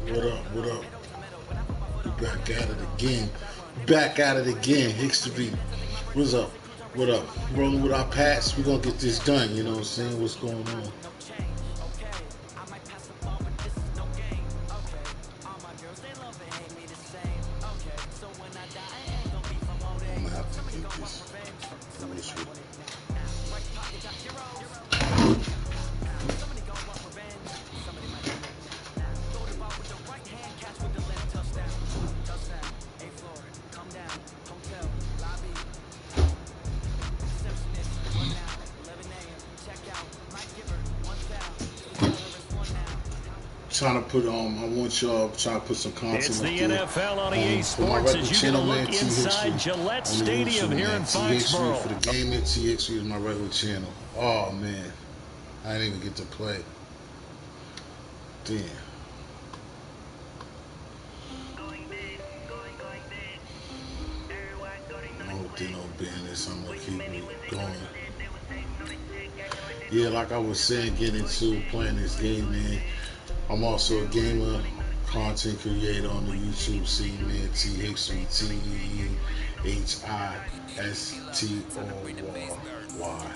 What up? What up? We back at it again. Back at it again. History. What's up? What up? Rolling with our past. We're gonna get this done. You know what I'm saying? What's going on? I'm gonna have to get this. Trying to put I want y'all trying to put some content. It's the NFL on EA Sports as you can look inside Gillette Stadium here in Foxborough. For the game at TXV is my regular channel. Oh man, I didn't even get to play. Damn. No business. I'm gonna keep it going. Yeah, like I was saying, getting into playing this game, man. I'm also a gamer, content creator on the YouTube scene, man. T-History, T-E-H-I-S-T-O-R-Y,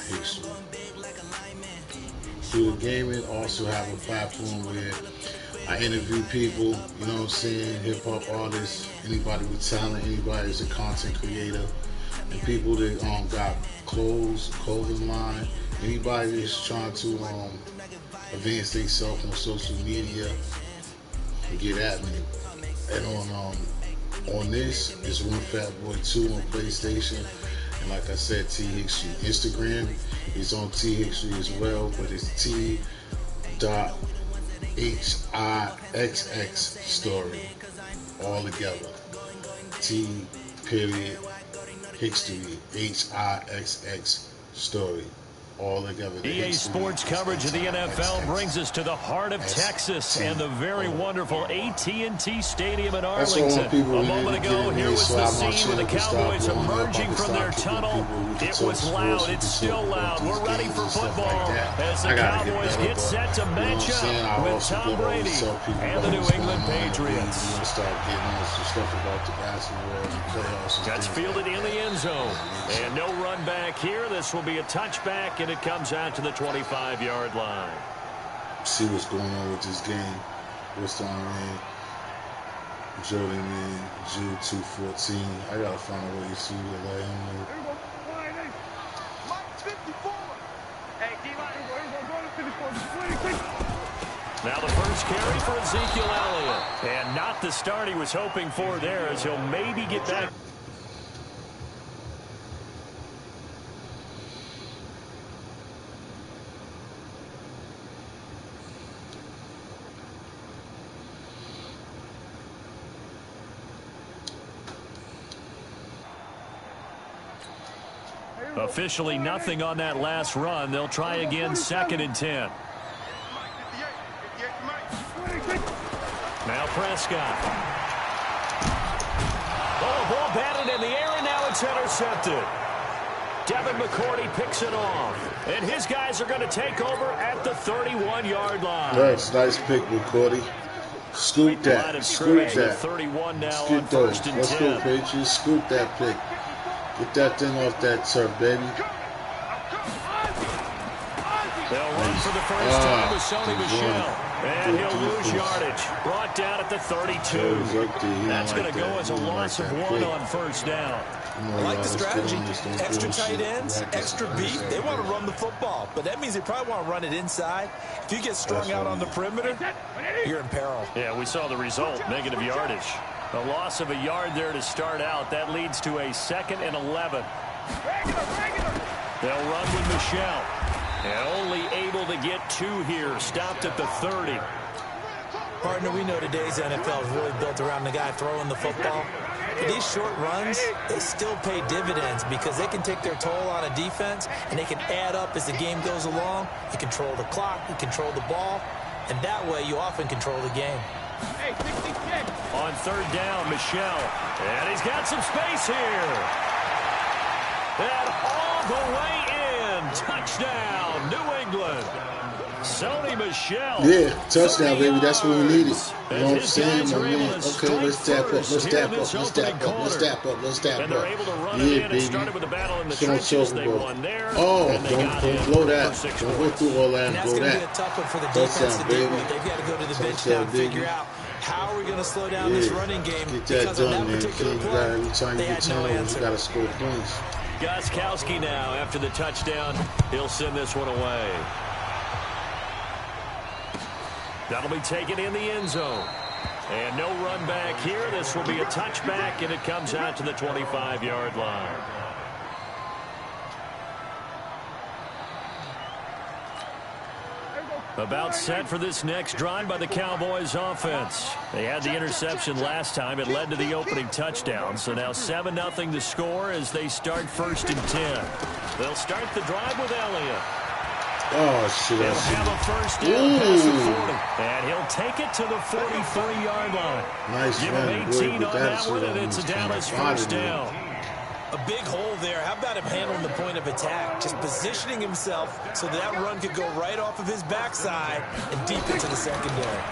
History. Through the gaming, also have a platform where I interview people, you know what I'm saying, hip-hop artists, anybody with talent, anybody that's a content creator, and people that got clothing line, anybody that's trying to advance themselves on social media, get at me. And on this is onefatboy2 on PlayStation, and like I said, T-History. Instagram is on T-History as well, but it's T.HIXX story, all together. T.History, HIXX story. All together. EA Sports coverage of the NFL brings us to the heart of Texas and the very wonderful AT&T Stadium in Arlington. A moment ago, here was the scene with the Cowboys emerging from their tunnel. It was loud. It's still loud. We're ready for football as the Cowboys get set to match up with Tom Brady and the New England Patriots. That's fielded in the end zone. And no run back here. This will be a touchback, and it comes out to the 25-yard line. See what's going on with this game. What's on man? Jordan man, Jude 214. I gotta find a way to see the let him know. Now the first carry for Ezekiel Elliott. And not the start he was hoping for there, as he'll maybe get back. Officially nothing on that last run. They'll try again, 2nd and 10. Now Prescott. Oh, ball batted in the air, and now it's intercepted. Devin McCourty picks it off. And his guys are going to take over at the 31-yard line. Nice pick, McCourty. Scoop that. Scoop that. 31 now Scoop on 1st and 10. Let's go, Patriots. Scoop that pick. Get that thing off that turf, baby. They'll run for the first time with Sony Michel. And he'll lose yardage. Brought down at the 32. That's going to go as a loss of 1 on 1st down. I like the strategy. Extra tight ends, extra beat. They want to run the football, but that means they probably want to run it inside. If you get strung out on the perimeter, you're in peril. Yeah, we saw the result, negative yardage. A loss of a yard there to start out. That leads to a 2nd and 11. They'll run with Michel. And only able to get 2 here. Stopped at the 30. Partner, we know today's NFL is really built around the guy throwing the football. But these short runs, they still pay dividends because they can take their toll on a defense, and they can add up as the game goes along. You control the clock, you control the ball, and that way you often control the game. On 3rd down, Michel. And he's got some space here. And all the way in. Touchdown, New England. Sony Michel. Yeah, touchdown, baby. That's what we needed. You know what I'm saying, my man? Okay, let's step up. Let's step up. Let's step up. Let's step up. Let's step up. Yeah, baby. That's what I'm talking about. Oh, don't blow that. Don't go through all that and blow that. That's going to be a tough one for the defense to deal with. They've got to go to the bench now and figure out how are we going to slow down this running game. Get that done, man. Every time you get turnovers, you got to score points. Gostkowski now after the touchdown. He'll send this one away. That'll be taken in the end zone. And no run back here. This will be a touchback, and it comes out to the 25-yard line. About set for this next drive by the Cowboys offense. They had the interception last time. It led to the opening touchdown. So now 7-0 to score as they start 1st and 10. They'll start the drive with Elliott. Oh, shit. He'll have a first down past the 40. And he'll take it to the 43-yard line. Nice. Give him 18 on that one, and it's a Dallas first down. A big hole there. How about him handling the point of attack? Just positioning himself so that run could go right off of his backside and deep into the secondary.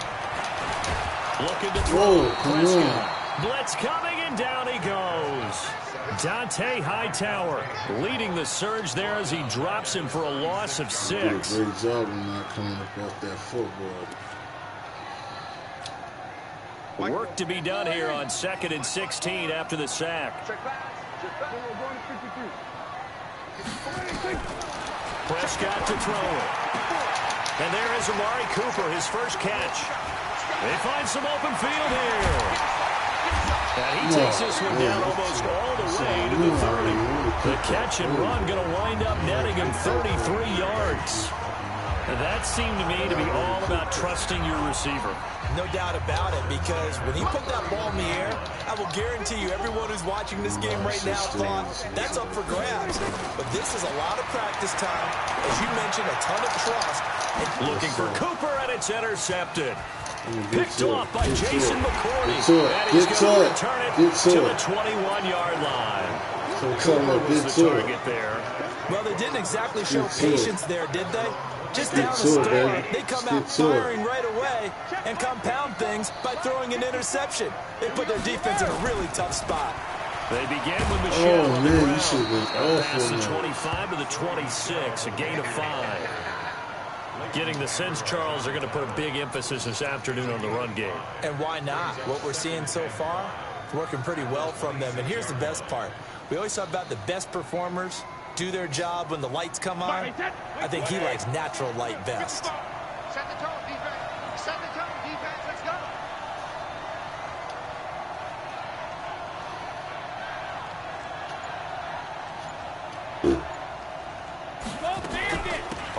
Looking to throw. Prescott. Blitz coming, and down he goes. Dante Hightower leading the surge there as he drops him for a loss of 6. Did a great job of not coming up off that football. Work to be done here on 2nd and 16 after the sack. Prescott to throw it. And there is Amari Cooper, his first catch. They find some open field here. And he takes this one down almost all the way to the 30. The catch and run going to wind up netting him 33 yards. And that seemed to me to be all about trusting your receiver. No doubt about it, because when he put that ball in the air, I will guarantee you everyone who's watching this game right now thought that's up for grabs. But this is a lot of practice time. As you mentioned, a ton of trust. Looking for Cooper, and it's intercepted. Picked off by Jason McCourty. And he's going to return it to the 21-yard line. Cooper was the target there. Well, they didn't exactly show patience there, did they? Just down the score, they come out firing right away and compound things by throwing an interception. They put their defense in a really tough spot. They began with Michel on the ground. Past the 25 to the 26, a gain of 5. Getting the sense, Charles, they're going to put a big emphasis this afternoon on the run game. And why not? What we're seeing so far, it's working pretty well from them. And here's the best part. We always talk about the best performers do their job when the lights come on. I think he likes natural light best. Set the tone, defense. Set the tone, defense. Let's go.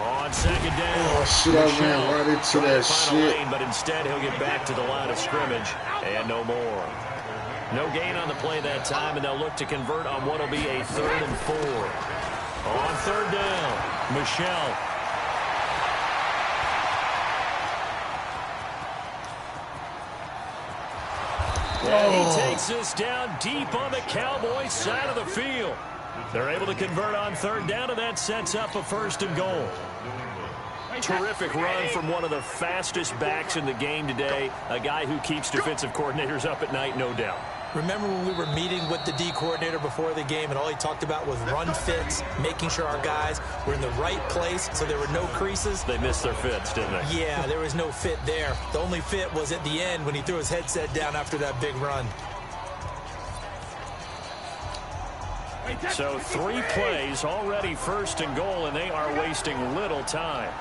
On 2nd down. Oh, shit, I ran right into that shit. Lane, but instead he'll get back to the line of scrimmage and no more. No gain on the play that time, and they'll look to convert on what will be a 3rd and 4. On 3rd down, Michel. And he takes this down deep on the Cowboys side of the field. They're able to convert on 3rd down, and that sets up a 1st and goal. Terrific run from one of the fastest backs in the game today, a guy who keeps defensive coordinators up at night, no doubt. Remember when we were meeting with the D coordinator before the game and all he talked about was run fits, making sure our guys were in the right place so there were no creases? They missed their fits, didn't they? Yeah, there was no fit there. The only fit was at the end when he threw his headset down after that big run. So 3 plays, already 1st and goal, and they are wasting little time.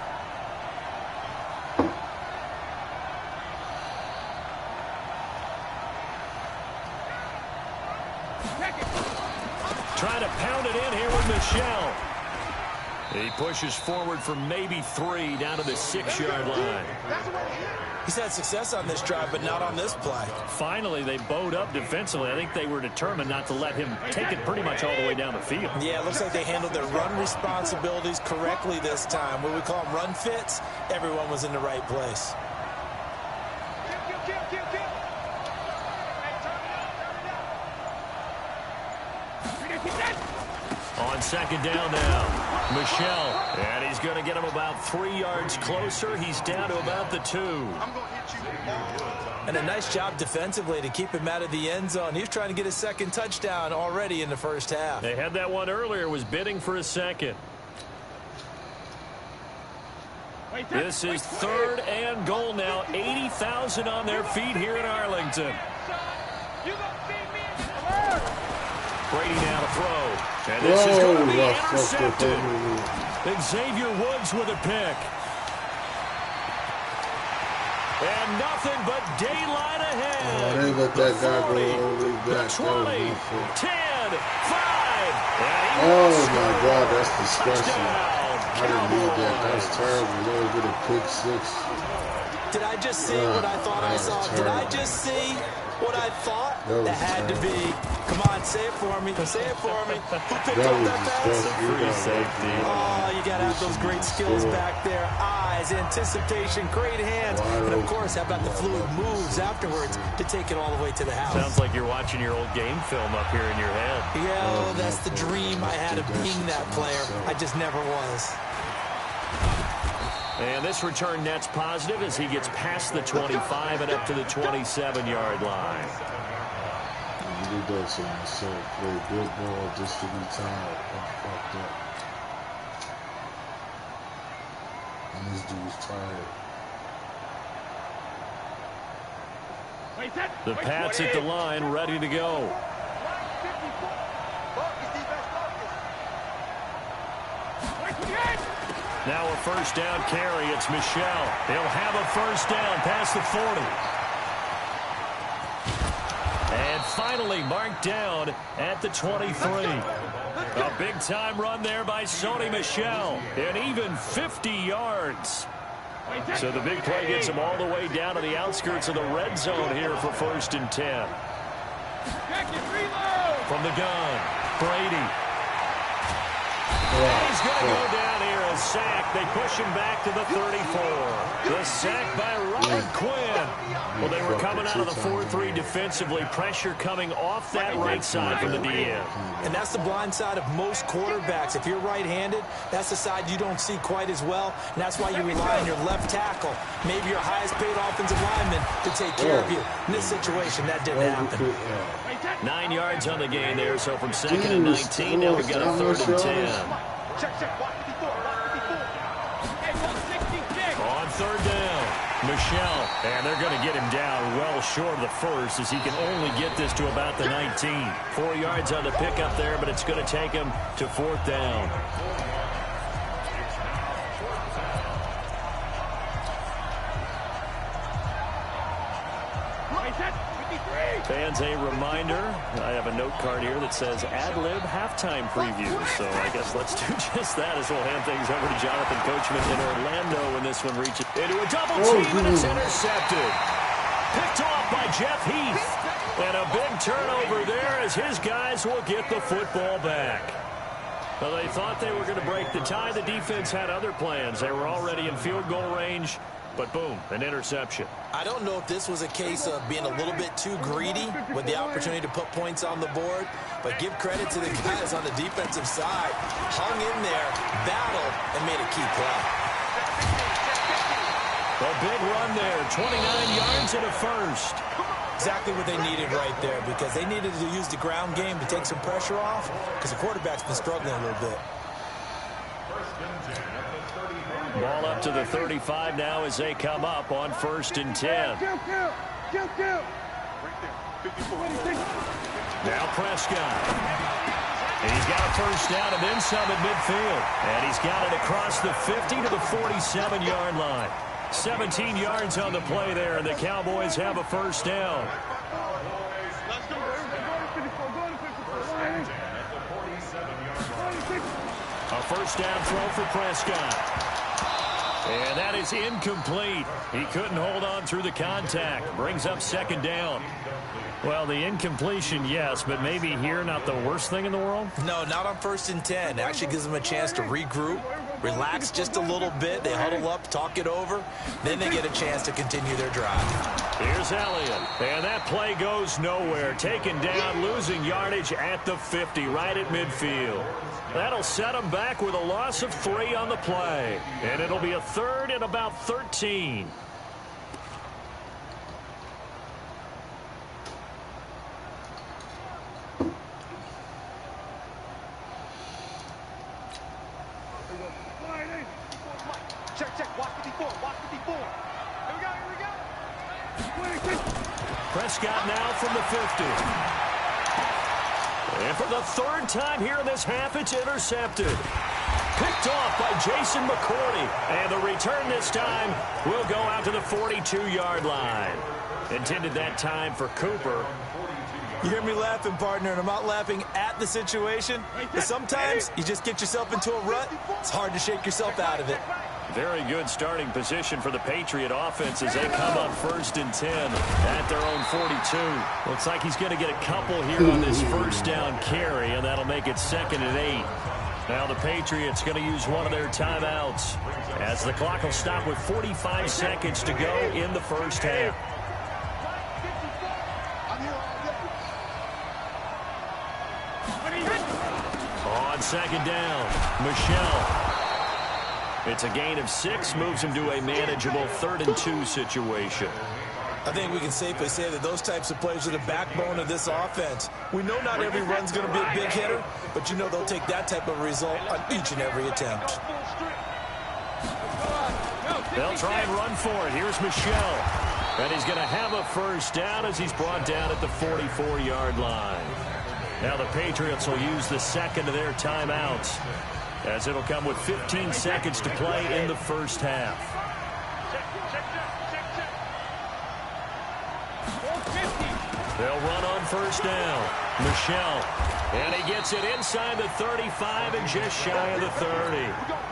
Trying to pound it in here with Michel. He pushes forward for maybe 3 down to the 6-yard line. He's had success on this drive, but not on this play. Finally, they bowed up defensively. I think they were determined not to let him take it pretty much all the way down the field. Yeah, it looks like they handled their run responsibilities correctly this time. What we call them run fits, everyone was in the right place. On second down now, Michelle. And he's going to get him about 3 yards closer. He's down to about the 2. And a nice job defensively to keep him out of the end zone. He was trying to get his second touchdown already in the first half. They had that one earlier, was bidding for a second. This is 3rd and goal now. 80,000 on their feet here in Arlington. Brady now to throw. And this is going to be intercepted. Xavier Woods with a pick. And nothing but daylight ahead. They let that guy go all the way back. 20, 10, 5. Oh my God, that's disgusting. I didn't need that. That was terrible. They would get a pick 6. Did I just see what I thought I saw? Did I just see what I thought? That had to be. Come on, say it for me. Say it for me. Who picked up that pass? Free safety. Oh, you got to have those great skills back there. Eyes, anticipation, great hands. And, of course, how about the fluid moves afterwards to take it all the way to the house? Sounds like you're watching your old game film up here in your head. Yeah, well, that's the dream I had of being that player. I just never was. And this return net's positive as he gets past the 25 and up to the 27-yard line. He did that to himself. Play good ball just to be tired. Fucked up. And this dude's tired. The Pats at the line, ready to go. Now a first down carry. It's Michelle. He'll have a first down past the 40. And finally marked down at the 23. A big-time run there by Sony Michel. And even 50 yards. So the big play gets him all the way down to the outskirts of the red zone here for 1st and 10. From the gun, Brady. He's going to go down here, a sack. They push him back to the 34. The sack by Robert Quinn. Well, they were coming out of the 4-3 defensively. Pressure coming off that right side from the DN. And that's the blind side of most quarterbacks. If you're right-handed, that's the side you don't see quite as well. And that's why you rely on your left tackle, maybe your highest-paid offensive lineman, to take care of you. In this situation, that didn't happen. 9 yards on the gain there, so from 2nd and 19, now we've got a 3rd and 10. On 3rd down, Michelle, and they're going to get him down well short of the first as he can only get this to about the 19. 4 yards on the pickup there, but it's going to take him to 4th down. Fans, a reminder, I have a note card here that says ad-lib halftime preview. So I guess let's do just that as we'll hand things over to Jonathan Coachman in Orlando when this one reaches into a double team and it's intercepted. Picked off by Jeff Heath. And a big turnover there as his guys will get the football back. Well, they thought they were going to break the tie. The defense had other plans. They were already in field goal range. But boom, an interception. I don't know if this was a case of being a little bit too greedy with the opportunity to put points on the board, but give credit to the guys on the defensive side. Hung in there, battled, and made a key play. A big run there, 29 yards and a first. Exactly what they needed right there, because they needed to use the ground game to take some pressure off, because the quarterback's been struggling a little bit. Ball up to the 35 now as they come up on 1st and 10. Now Prescott. He's got a first down and then some at midfield. And he's got it across the 50 to the 47-yard line. 17 yards on the play there, and the Cowboys have a first down. A first down throw for Prescott. And that is incomplete. He couldn't hold on through the contact. Brings up 2nd down. Well, the incompletion, yes, but maybe here not the worst thing in the world? No, not on 1st and 10. Actually gives them a chance to regroup, relax just a little bit. They huddle up, talk it over. Then they get a chance to continue their drive. Here's Elliott. And that play goes nowhere. Taken down, losing yardage at the 50, right at midfield. That'll set them back with a loss of 3 on the play. And it'll be a 3rd and about 13. Check. Watch the D4. Here we go. Prescott now from the 50. And for the 3rd time here in this half, it's intercepted. Picked off by Jason McCourty. And the return this time will go out to the 42-yard line. Intended that time for Cooper. You hear me laughing, partner, and I'm not laughing at the situation. But sometimes you just get yourself into a rut. It's hard to shake yourself out of it. Very good starting position for the Patriot offense as they come up 1st and 10 at their own 42. Looks like he's going to get a couple here on this 1st down carry, and that'll make it 2nd and 8. Now the Patriots going to use one of their timeouts as the clock will stop with 45 seconds to go in the 1st half. On 2nd down, Michelle. It's a gain of 6, moves him to a manageable 3rd and 2 situation. I think we can safely say that those types of plays are the backbone of this offense. We know not every run's going to be a big hitter, but you know they'll take that type of result on each and every attempt. They'll try and run for it. Here's Michelle. And he's going to have a 1st down as he's brought down at the 44-yard line. Now the Patriots will use the 2nd of their timeouts, as it'll come with 15 seconds to play in the 1st half. They'll run on 1st down. Michelle. And he gets it inside the 35 and just shy of the 30.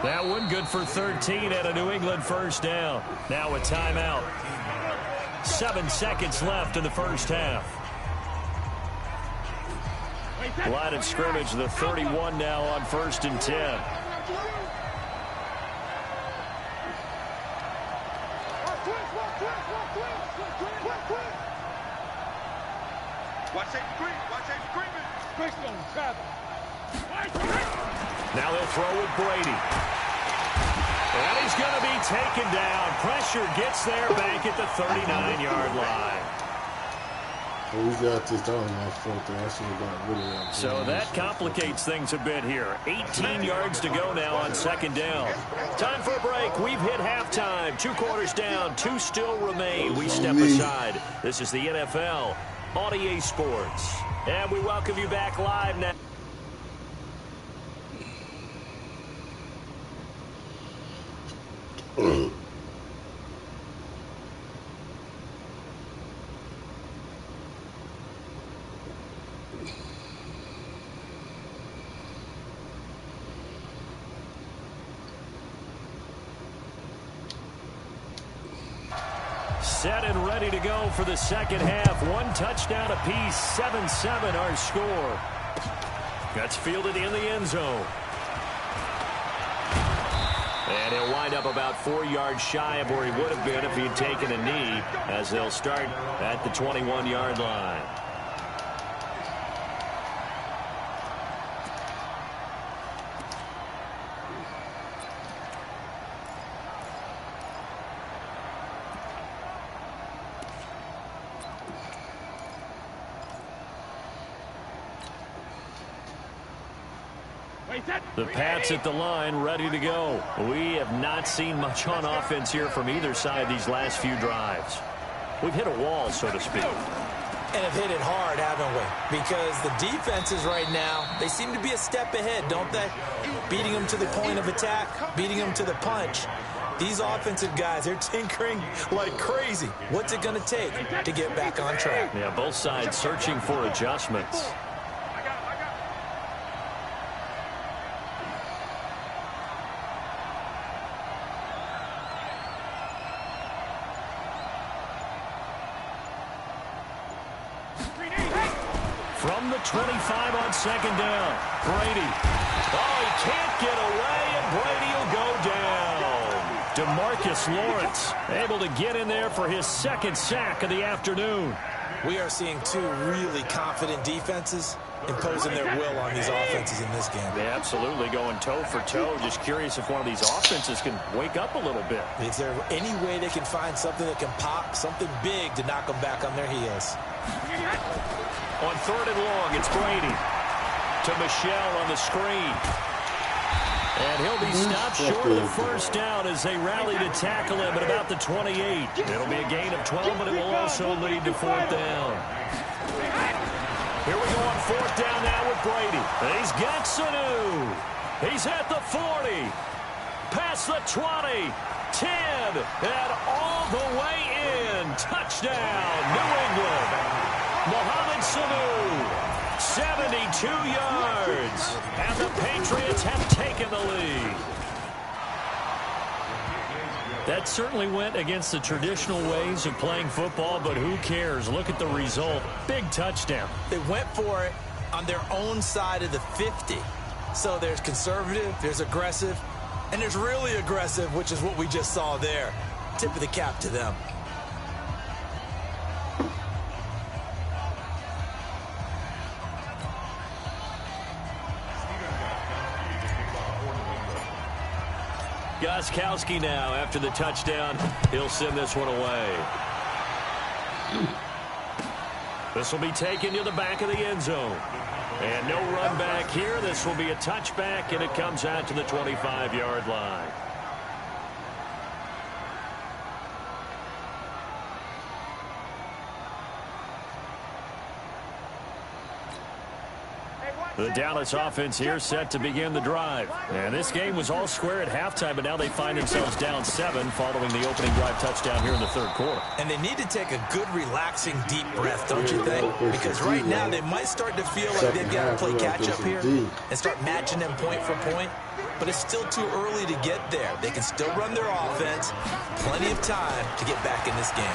That one good for 13 at a New England 1st down. Now a timeout. 7 seconds left in the 1st half. Line of scrimmage, the 31 now on 1st and 10. Now they'll throw with Brady. And he's going to be taken down. Pressure gets there back at the 39-yard line. Well, we got this down on our foot there. I should have got rid of that. So that complicates things a bit here. 18 yards to go now on 2nd down. Time for a break. We've hit halftime. 2 quarters down. 2 still remain. We step aside. This is the NFL on EA Sports. And we welcome you back live now. Set and ready to go for the 2nd half. 1 touchdown apiece. 7-7 our score. That's fielded in the end zone. And he'll wind up about 4 yards shy of where he would have been if he had taken a knee, as they'll start at the 21-yard line. The Pats at the line, ready to go. We have not seen much on offense here from either side these last few drives. We've hit a wall, so to speak. And have hit it hard, haven't we? Because the defenses right now, they seem to be a step ahead, don't they? Beating them to the point of attack, beating them to the punch. These offensive guys, they're tinkering like crazy. What's it going to take to get back on track? Yeah, both sides searching for adjustments. From the 25 on 2nd down. Brady. Oh, he can't it away, and Brady will go down. DeMarcus Lawrence able to get in there for his second sack of the afternoon. We are seeing two really confident defenses imposing their will on these offenses in this game. They absolutely going toe for toe. Just curious if one of these offenses can wake up a little bit. Is there any way they can find something that can pop, something big to knock them back on their heels? On 3rd and long, it's Brady to Michelle on the screen. And he'll be stopped short of the first down as they rally to tackle him at about the 28. It'll be a gain of 12, but it will also lead to 4th down. Here we go on 4th down now with Brady. He's got Sanu. He's at the 40. Past the 20. 10. And all the way in. Touchdown, New England. Mohamed Sanu. 72 yards. And the Patriots have taken the lead. That certainly went against the traditional ways of playing football, but who cares? Look at the result. Big touchdown. They went for it on their own side of the 50. So there's conservative, there's aggressive, and there's really aggressive, which is what we just saw there. Tip of the cap to them. Gostkowski now after the touchdown. He'll send this one away. This will be taken to the back of the end zone. And no run back here. This will be a touchback, and it comes out to the 25-yard line. The Dallas offense here set to begin the drive. And this game was all square at halftime, but now they find themselves down 7 following the opening drive touchdown here in the 3rd quarter. And they need to take a good, relaxing, deep breath, don't you think? Because right now they might start to feel like they've got to play catch-up here and start matching them point for point. But it's still too early to get there. They can still run their offense. Plenty of time to get back in this game.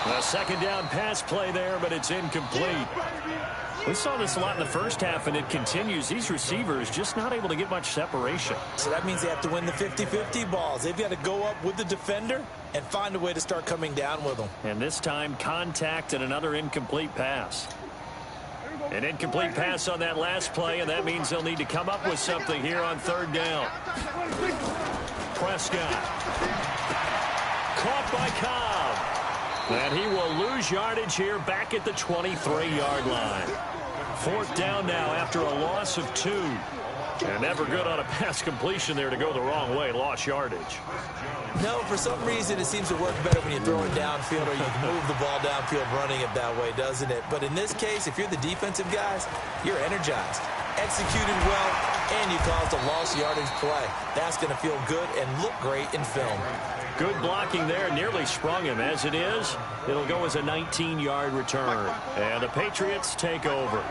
A 2nd down pass play there, but it's incomplete. We saw this a lot in the first half, and it continues. These receivers just not able to get much separation. So that means they have to win the 50-50 balls. They've got to go up with the defender and find a way to start coming down with them. And this time, contact and another incomplete pass. An incomplete pass on that last play, and that means they'll need to come up with something here on 3rd down. Prescott. Caught by Cobb. And he will lose yardage here back at the 23-yard line. 4th down now after a loss of 2. And never good on a pass completion there to go the wrong way. Lost yardage. No, for some reason it seems to work better when you throw it downfield or you can move the ball downfield running it that way, doesn't it? But in this case, if you're the defensive guys, you're energized, executed well, and you caused a lost yardage play. That's going to feel good and look great in film. Good blocking there, nearly sprung him. As it is, it'll go as a 19-yard return. And the Patriots take over.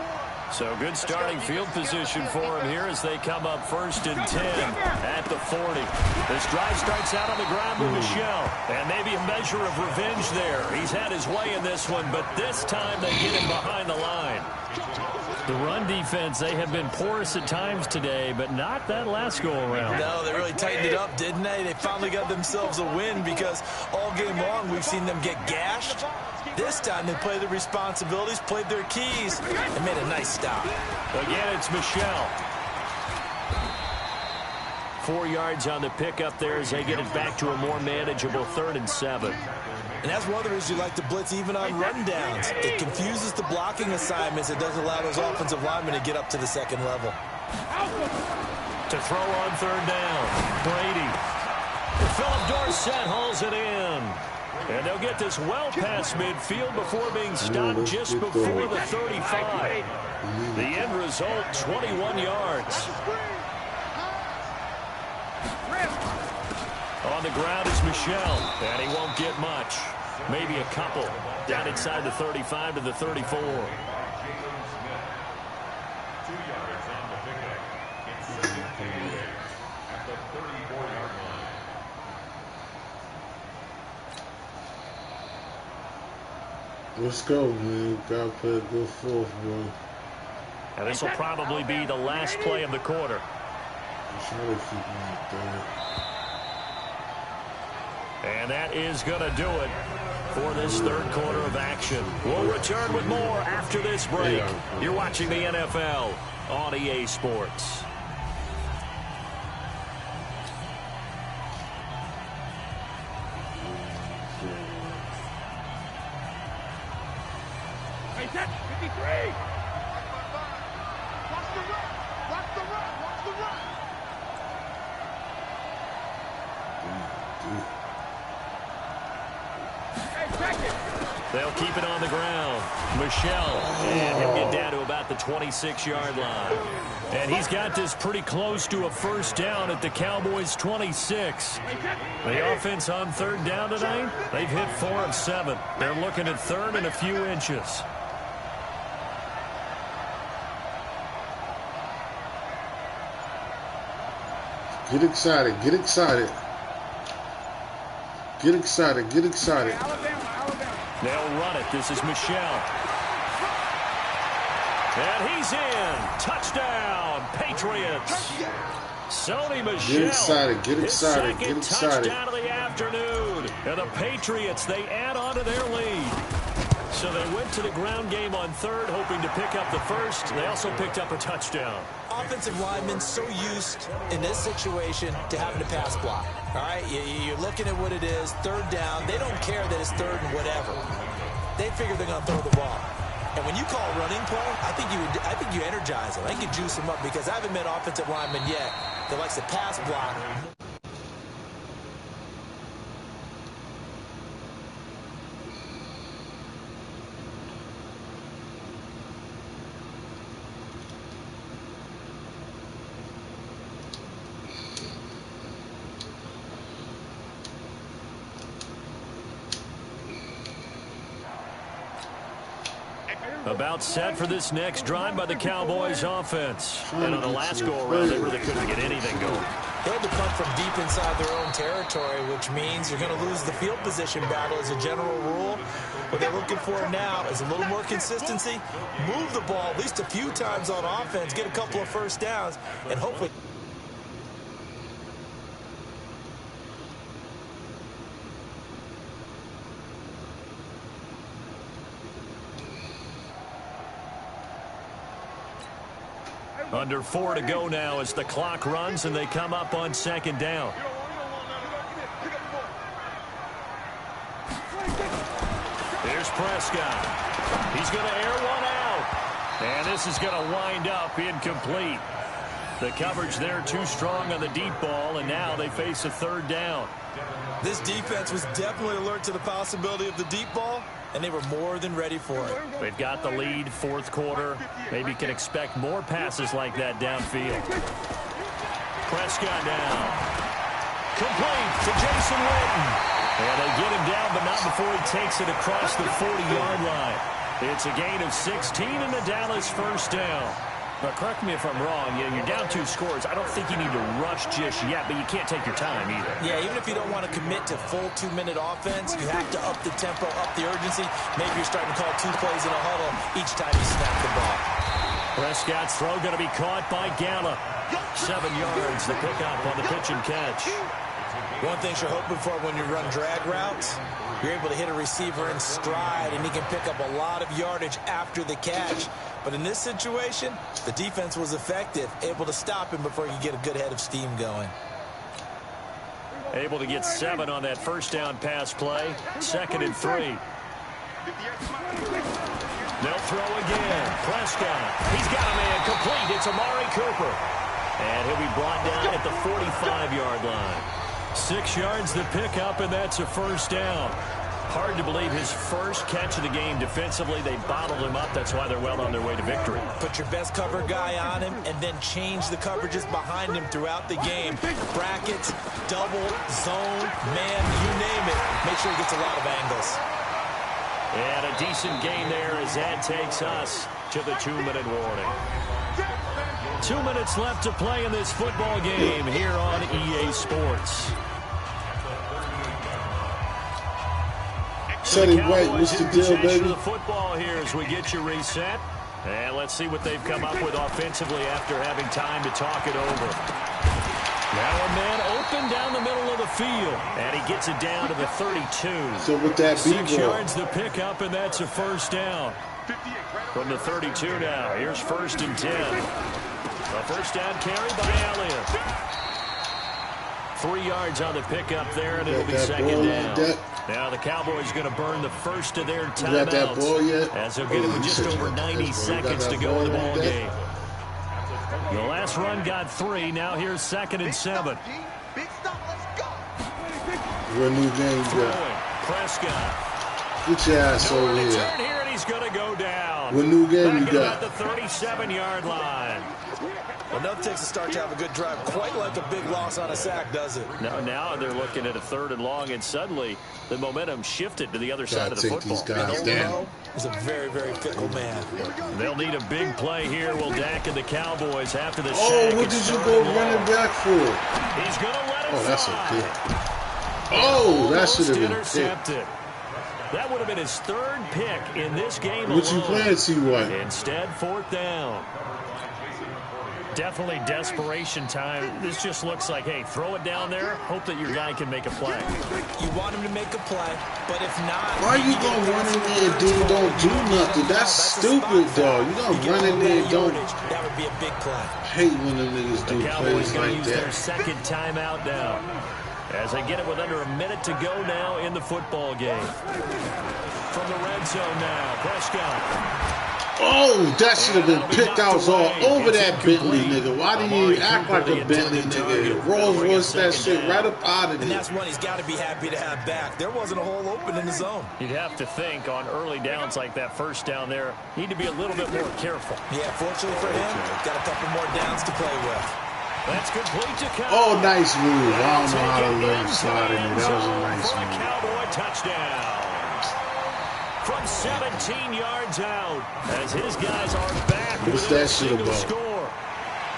So good starting field position for him here as they come up 1st and 10 at the 40. This drive starts out on the ground with Michelle. And maybe a measure of revenge there. He's had his way in this one, but this time they get him behind the line. The run defense, they have been porous at times today, but not that last go-around. No, they really tightened it up, didn't they? They finally got themselves a win because all game long we've seen them get gashed. This time they played the responsibilities, played their keys, and made a nice stop. Again, it's Michelle. 4 yards on the pickup there as they get it back to a more manageable 3rd and 7. And that's one of the reasons you like to blitz even on rundowns. It confuses the blocking assignments. It doesn't allow those offensive linemen to get up to the 2nd level. To throw on 3rd down, Brady. Philip Dorsett hauls it in. And they'll get this well past midfield before being stopped just before the 35. The end result, 21 yards. On the ground is Michelle, and he won't get much. Maybe a couple. Down inside the 35 to the 34. Let's go, man. Gotta play a good 4th, bro. And this will probably be the last play of the quarter. And that is going to do it for this third quarter of action. We'll return with more after this break. You're watching the NFL on EA Sports. Hey, that's 53. Watch the run. Watch the run. Watch the run. They'll keep it on the ground. Michel, and he'll get down to about the 26-yard line. And he's got this pretty close to a first down at the Cowboys' 26. The offense on third down tonight, they've hit 4 of 7. They're looking at third and a few inches. Get excited, get excited. Get excited, get excited. They'll run it. This is Michel. And he's in. Touchdown, Patriots. Sony Michel. Get excited, get excited, get excited. Touchdown of the afternoon. And the Patriots, they add on to their lead. So they went to the ground game on third, hoping to pick up the first. They also picked up a touchdown. Offensive linemen so used in this situation to having to pass block. All right, you're looking at what it is, third down. They don't care that it's third and whatever. They figure they're going to throw the ball. And when you call a running play, I think you energize them. I think you juice them up because I haven't met offensive linemen yet that likes to pass block. About set for this next drive by the Cowboys offense. And on the last go-around, they really couldn't get anything going. They had to punt from deep inside their own territory, which means you're going to lose the field position battle as a general rule. What they're looking for now is a little more consistency, move the ball at least a few times on offense, get a couple of first downs, and hopefully... Under 4 to go now as the clock runs and they come up on second down. Here's Prescott. He's going to air one out. And this is going to wind up incomplete. The coverage there too strong on the deep ball, and now they face a third down. This defense was definitely alert to the possibility of the deep ball, and they were more than ready for it. They've got the lead, fourth quarter. Maybe can expect more passes like that downfield. Prescott down. Complete to Jason Witten. And they get him down, but not before he takes it across the 40-yard line. It's a gain of 16 and the Dallas first down. Now, correct me if I'm wrong. You're down 2 scores. I don't think you need to rush just yet, but you can't take your time either. Yeah, even if you don't want to commit to full 2-minute offense, you have to up the tempo, up the urgency. Maybe you're starting to call 2 plays in a huddle each time you snap the ball. Prescott's throw going to be caught by Gallup. 7 yards, the pickup on the pitch and catch. One thing you're hoping for when you run drag routes, you're able to hit a receiver in stride, and he can pick up a lot of yardage after the catch. But in this situation, the defense was effective, able to stop him before he could get a good head of steam going. Able to get 7 on that first down pass play. 2nd and 3. They'll throw again. Prescott. He's got a man complete. It's Amari Cooper. And he'll be brought down at the 45-yard line. 6 yards to pick up, and that's a first down. Hard to believe his first catch of the game defensively. They bottled him up. That's why they're well on their way to victory. Put your best cover guy on him and then change the coverages behind him throughout the game. Brackets, double, zone, man, you name it. Make sure he gets a lot of angles. And a decent gain there as that takes us to the 2-minute warning. 2 minutes left to play in this football game here on EA Sports. Teddy White, what's the deal, baby? The football here as we get you reset. And let's see what they've come up with offensively after having time to talk it over. Now a man open down the middle of the field. And he gets it down to the 32. So with that 6 yards the pickup, and that's a first down. From the 32 now. Here's 1st and 10. A first down carry by Elliott. 3 yards on the pickup there, and it'll be 2nd down. Now the Cowboys going to burn the first of their timeouts as they'll get it with just over 90 seconds to go in the ball game. The last run got 3. Now here's 2nd and 7. What new game you got? Prescott. Get your ass over here. Here and he's going to go down. What new game you got? At the 37-yard line. Well, nothing takes a start to have a good drive quite like a big loss on a sack, does it? Now they're looking at a 3rd and long, and suddenly the momentum shifted to the other side of the football. These guys down. He's a very, very fickle man. They'll need a big play here. Will Dak and the Cowboys after the sack? What did you go running back for? He's going to let it that's fly. a pick. Oh, that should have been intercepted. That would have been his 3rd pick in this game What you playing, T.Y.? Instead, 4th down. Definitely desperation time. This just looks like, hey, throw it down there, hope that your guy can make a play. You want him to make a play, but if not... Why you going to run in there and don't do nothing? That's stupid, dog. You going to run in there and don't... That would be a big play. I hate when the niggas do plays like use that. Their 2nd timeout now. As they get it with under a minute to go now in the football game. From the red zone now, Prescott. Oh, that should have been picked. I was all over that Bentley, nigga. Why do you act like a Bentley, nigga? Rolls Royce that shit right up out of there. And that's one he's got to be happy to have back. There wasn't a hole open in the zone. You'd have to think on early downs like that first down there, need to be a little bit more careful. Yeah, fortunately for him, got a couple more downs to play with. That's complete to Cowboy. Oh, nice move. I don't know how to let him slide in there. That was a nice move. Cowboy touchdown. From 17 yards out, as his guys are back. What's that shit about? Score.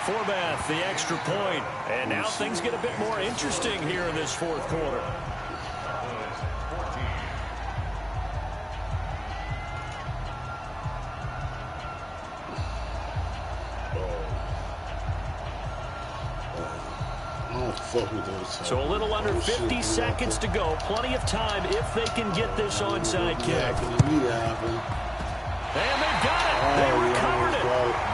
Forbath, the extra point. And now things get a bit more interesting here in this 4th quarter. Fuck with those. So a little under 50 seconds to go. Plenty of time if they can get this onside kick. And they got it. They recovered it.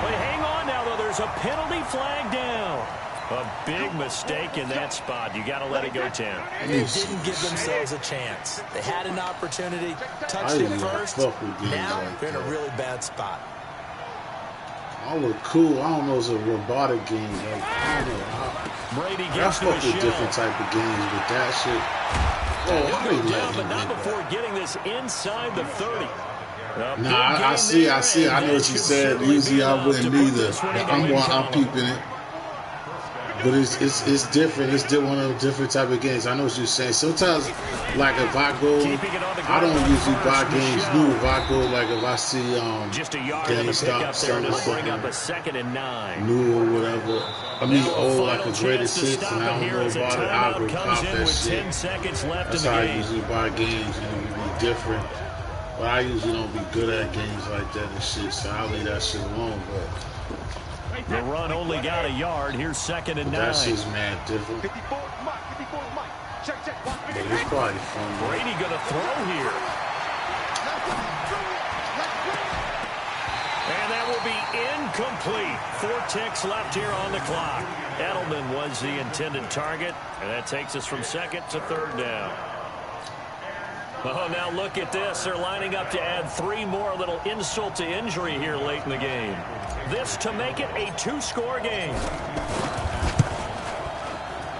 But hang on now, though. There's a penalty flag down. A big mistake in that spot. You got to let it go, Tim. They didn't give themselves a chance. They had an opportunity, touched it first. Now they're in a really bad spot. I look cool. I don't know. It's a robotic game. Like, I don't know. Brady I fuck with different type of games, but that shit. Oh, I didn't let him not before getting this inside the 30. Nah, I see. I know what you said. Usually I wouldn't either. I'm peeping it. But it's different. It's one of the different type of games. I know what you're saying. Sometimes, like if I go, I don't usually buy games new. If I go, like if I see GameStop selling something up a 2nd and 9 new or whatever. I mean, like a greatest hits, and I don't know about it. I would pop that shit. That's how I usually buy games. You know, be different. But I usually don't be good at games like that and shit, so I leave that shit alone. But the run only got a yard. Here's 2nd and 9. That's just mad different. But it's probably fun. Brady gonna throw here. And that will be incomplete. 4 ticks left here on the clock. Edelman was the intended target, and that takes us from 2nd to 3rd down. Oh, now look at this. They're lining up to add 3 more, little insult to injury here late in the game. This to make it a 2-score game.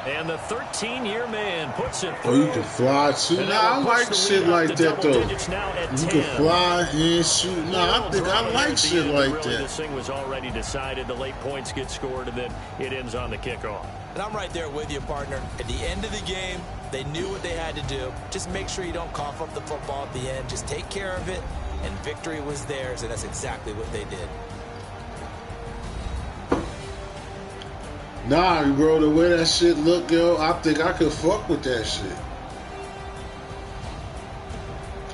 And the 13-year man puts it through. Oh, you can fly, shoot. Nah, I like shit like that, though. You can fly and shoot. Nah, I like shit like that. This thing was already decided. The late points get scored, and then it ends on the kickoff. And I'm right there with you, partner. At the end of the game, they knew what they had to do. Just make sure you don't cough up the football at the end. Just take care of it, and victory was theirs, and that's exactly what they did. Nah, bro, the way that shit look, yo, I think I could fuck with that shit.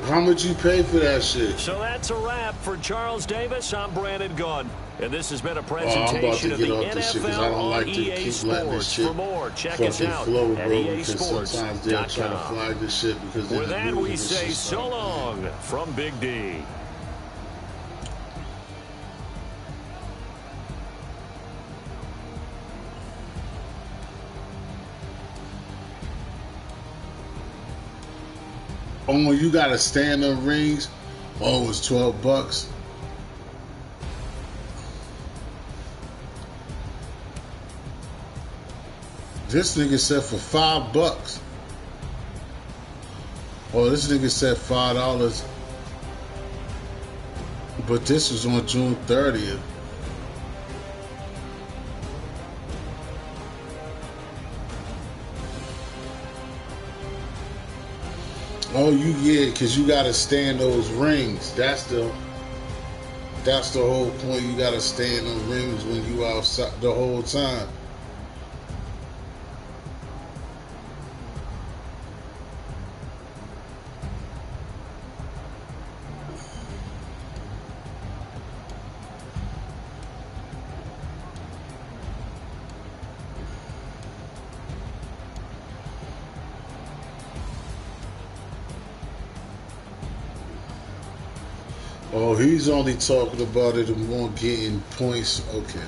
How much you pay for that shit? So that's a wrap for Charles Davis. I'm Brandon Gunn. And this has been a I'm about presentation to of get the off this shit because I NFL don't on like to EA keep letting this Sports. shit For more, check fucking us out flow, at bro, because sometimes they'll try to easports.com. flag this shit because With they're that, the we music say and so stuff. long from Big D. Oh, you gotta stand on rings. Oh, it's $12. This nigga said for $5. Oh, this nigga said $5. But this was on June 30th. Oh, because you gotta stand those rings. That's the whole point. You gotta stand on rings when you outside the whole time. Oh, he's only talking about it more getting points. Okay.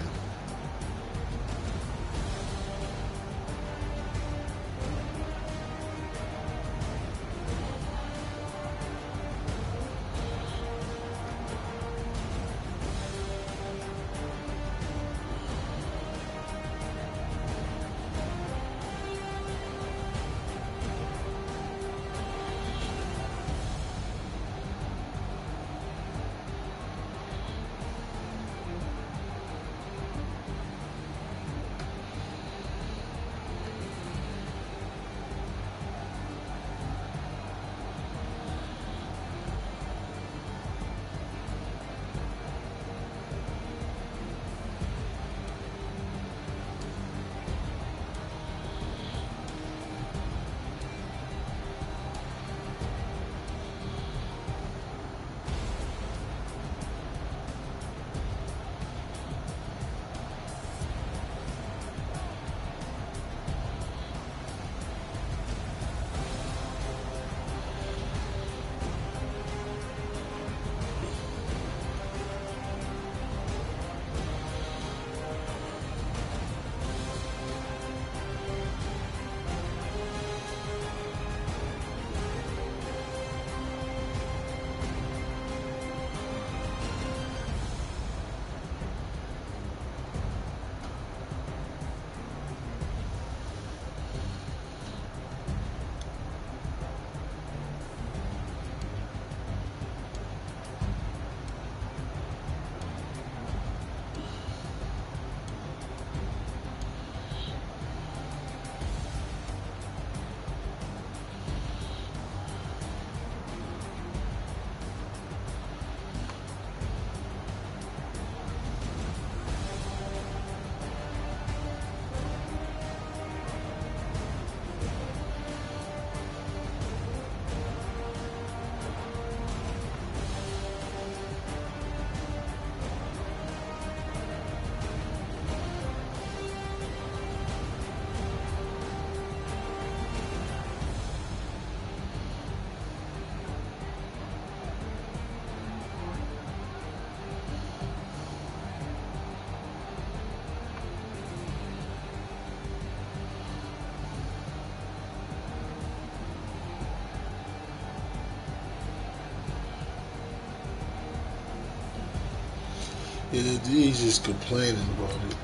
Yeah, he's just complaining about it.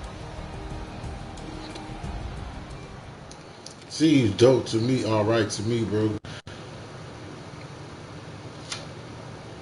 Seems dope to me, alright to me, bro.